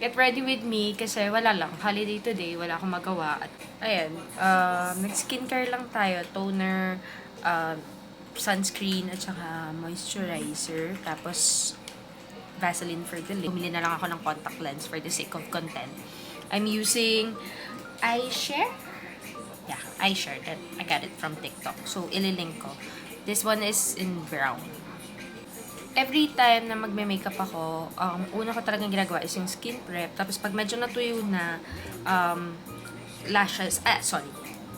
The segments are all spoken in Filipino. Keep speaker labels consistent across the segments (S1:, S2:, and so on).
S1: get ready with me kasi wala lang. Holiday today, wala akong magawa. At ayan, nag-skincare lang tayo. Toner, sunscreen, at saka moisturizer. Tapos, Vaseline for the lip. Bumili na lang ako ng contact lens for the sake of content. I'm using iShare. Yeah, iShare. I got it from TikTok. So, ililink ko. This one is in brown. Every time na magme-makeup ako, una ko talagang ginagawa is yung skin prep. Tapos pag medyo natuyo na,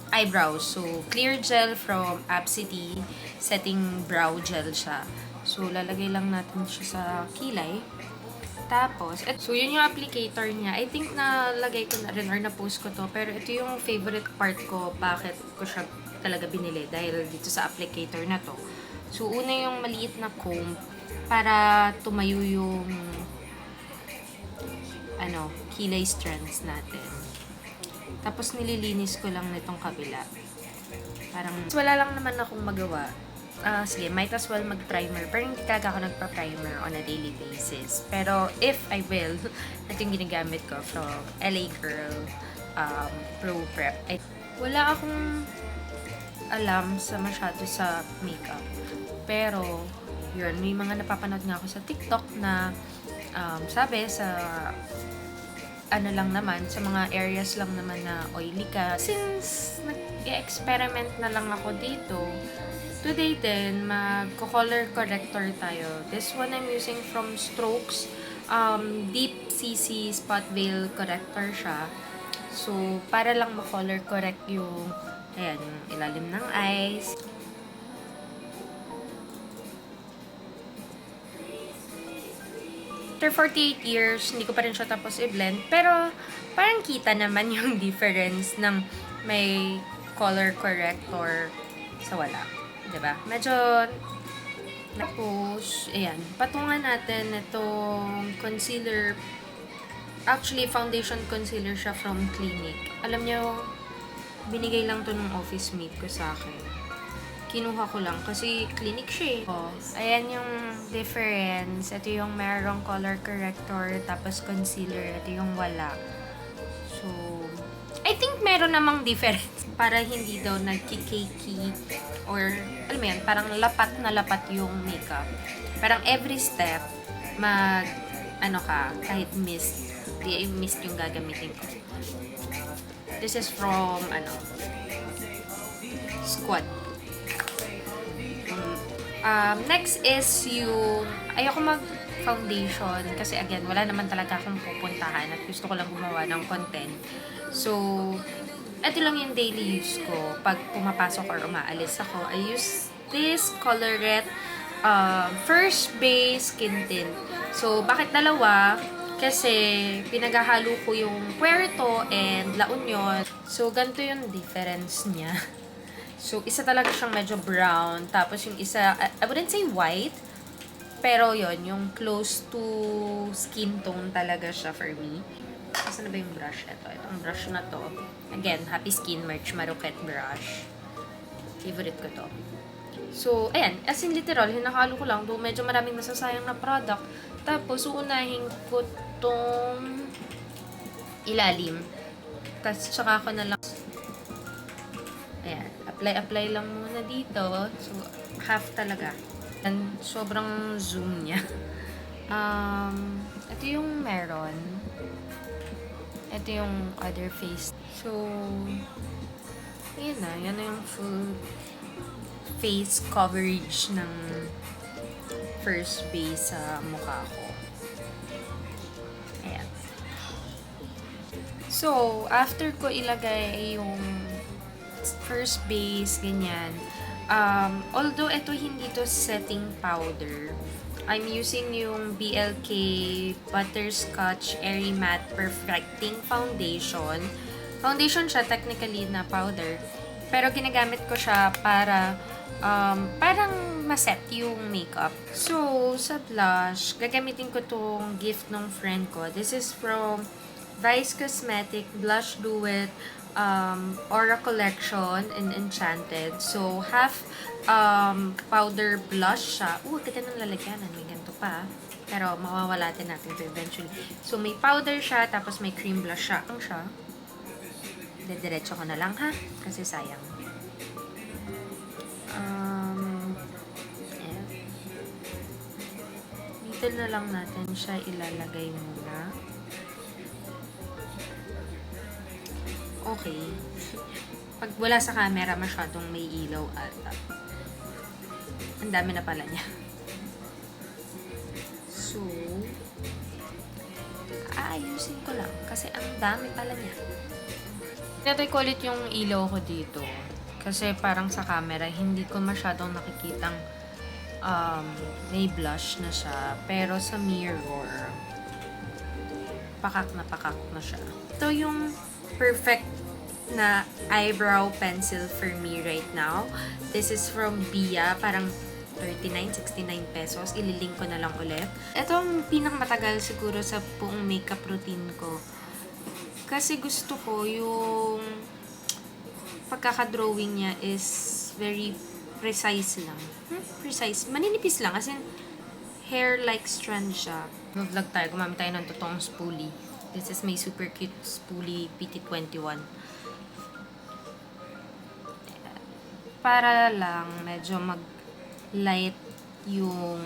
S1: eyebrows. So, clear gel from Absidy. Setting brow gel siya. So, lalagay lang natin siya sa kilay. Tapos, so yun yung applicator niya. I think nalagay ko na rin or na-post ko to. Pero ito yung favorite part ko. Bakit ko siya talaga binili. Dahil dito sa applicator na to. So, una yung maliit na comb para tumayo yung kilay strands natin. Tapos nililinis ko lang nitong kabila. Parang wala lang naman akong magawa. Sige, might as well mag-primer. Pero hindi talaga ako nagpa-primer on a daily basis. Pero if I will, ito yung ginagamit ko from LA Girl Pro Prep. Wala akong alam sa masyado sa makeup. Pero, yun, may mga napapanood nga ako sa TikTok na sabi sa lang naman, sa mga areas lang naman na oily ka. Since nag-experiment na lang ako dito, today din, mag-color corrector tayo. This one I'm using from Strokes. Deep CC Spot Veil Corrector siya. So, para lang ma-color correct yung, ayan, yung ilalim ng eyes. After 48 years, hindi ko pa rin siya tapos i-blend. Pero, parang kita naman yung difference ng may color corrector sa wala. Diba? Medyo, tapos, ayan, patungan natin itong concealer. Actually, foundation concealer siya from Clinique. Alam nyo, binigay lang to ng office mate ko sa akin. Kinuha ko lang kasi Clinique siya. Ayan yung difference. Ito yung merong color corrector, tapos concealer. Ito yung wala. So, I think meron namang difference para hindi daw nagkikakey or, alam mo yan, parang lapat na lapat yung makeup. Parang every step, kahit mist yung gagamitin ko. This is from, Squad. Next is yung, ayoko mag-foundation kasi again, wala naman talaga akong pupuntahan at gusto ko lang gumawa ng content. So, ito lang yung daily use ko. Pag pumapasok or umaalis ako, I use this Colorette First Base Skin Tint. So, bakit dalawa? Kasi pinaghahalo ko yung Puerto and La Union. So, ganito yung difference niya. So, isa talaga siyang medyo brown. Tapos yung isa, I wouldn't say white. Pero yon yung close to skin tone talaga siya for me. Saan na ba yung brush? Itong brush na to. Again, Happy Skin Merch Maroquette brush. Favorite ko to. So, ayan. As in literal, hinakalo ko lang. Though medyo maraming nasasayang na product. Tapos, uunahin ko tong ilalim. Tapos, tsaka ako na lang. Ayan. Apply lang muna dito. So, half talaga. And sobrang zoom niya. Ito yung meron. Ito yung other face. So, yan na yung full face coverage ng First Base sa mukha ko. Ayan. So, after ko ilagay yung First Base, ganyan. Although ito hindi to setting powder, I'm using yung BLK Butterscotch Airy Matte Perfecting Foundation. Foundation siya technically na powder, pero ginagamit ko siya para parang maset yung makeup. So, sa blush, gagamitin ko tong gift ng friend ko. This is from Vice Cosmetic Blush Duet Aura Collection in Enchanted. So, half powder blush siya. Ganda ng lalagyanan. May ganito pa. Pero mawawala din natin ito eventually. So, may powder siya, tapos may cream blush siya. Ang siya. Diretso ko na lang ha, kasi sayang. Ayan. Dito na lang natin siya ilalagay muna. Okay. Pag wala sa camera, masyadong may ilaw ata. Ang dami na pala niya. So, aayusin ko lang kasi ang dami pala niya. Tinatry ko ulit yung ilaw ko dito. Kasi parang sa camera, hindi ko masyadong nakikitang may blush na siya. Pero sa mirror, pakak na siya. Ito yung perfect na eyebrow pencil for me right now. This is from Bia. Parang 39-69 pesos. Ililink ko na lang ulit. Ito ang pinakamatagal siguro sa buong makeup routine ko. Kasi gusto ko yung pagkaka-drawing niya is very precise lang. Precise. Maninipis lang. As in, hair-like strand siya. Mag-vlog tayo. Gumamit tayo ng totoong spoolie. This is my super cute spoolie PT21. Para lang medyo mag-light yung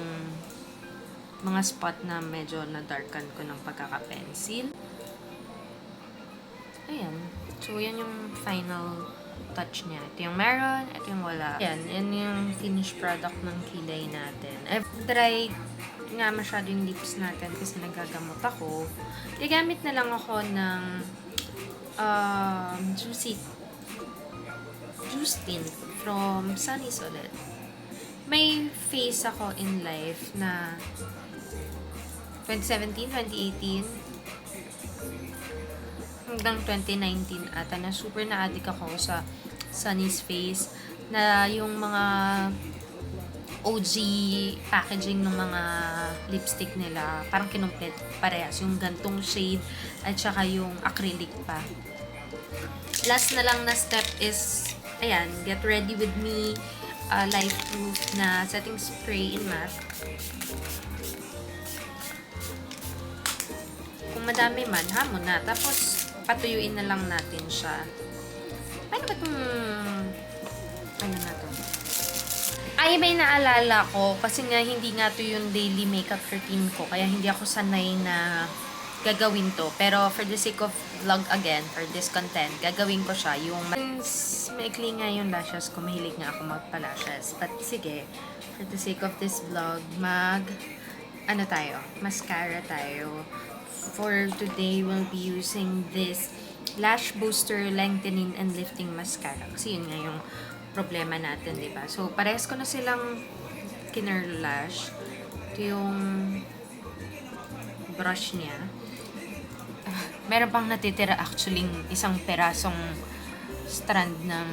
S1: mga spot na medyo na-darken ko ng pagkaka-pencil. Ayan. So, yan yung final touch niya. Ito yung meron, ito yung wala. Yan yung finished product ng kilay natin. I've tried nga masyado yung lips natin kasi nagagamot ako. Gagamit na lang ako ng Juice Tint from Sunny's ulit. May face ako in life na 2017, 2018, hanggang 2019 ata na super na-addict ako sa Sunny's face na yung mga OG packaging ng mga lipstick nila parang kinumplet parehas yung gantong shade at saka yung acrylic pa. Last na lang na step is ayan, Get Ready With Me Life Proof na setting spray in matte. Kung madami man, hamon na. Tapos patuyuin na lang natin siya. Paano ba itong ano na to? Ay, may naalala ko kasi nga hindi nga to yung daily makeup routine ko kaya hindi ako sanay na gagawin to. Pero for the sake of vlog again, for this content, gagawin ko siya. Yung since maikli nga yung lashes ko, mahilig nga ako magpa-lashes. But sige, for the sake of this vlog, mascara tayo. For today, we'll be using this Lash Booster Lengthening and Lifting Mascara. Kasi yun nga yung problema natin, diba? So, parehas ko na silang kinurl lash. Ito yung brush niya. Meron pang natitira actually isang perasong strand ng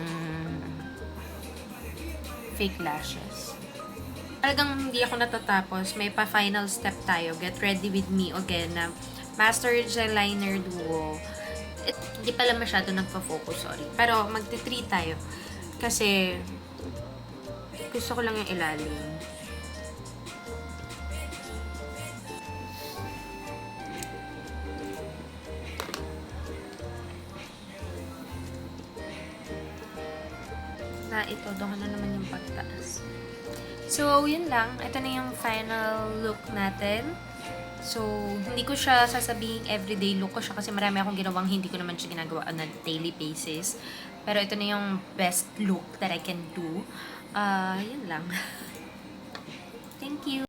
S1: fake lashes. Talagang hindi ako natatapos. May pa-final step tayo. Get Ready With Me again na Master Gel Liner Duo. Hindi pala masyado nagpa-focus, sorry. Pero magti-3 tayo. Kasi gusto ko lang yung ilalim. Na ito, doon na naman yung pagtaas. So, yun lang. Ito na yung final look natin. So, hindi ko siya sasabihin everyday look ko siya kasi marami akong ginawang hindi ko naman siya ginagawa on a daily basis. Pero ito na yung best look that I can do. Yun lang. Thank you!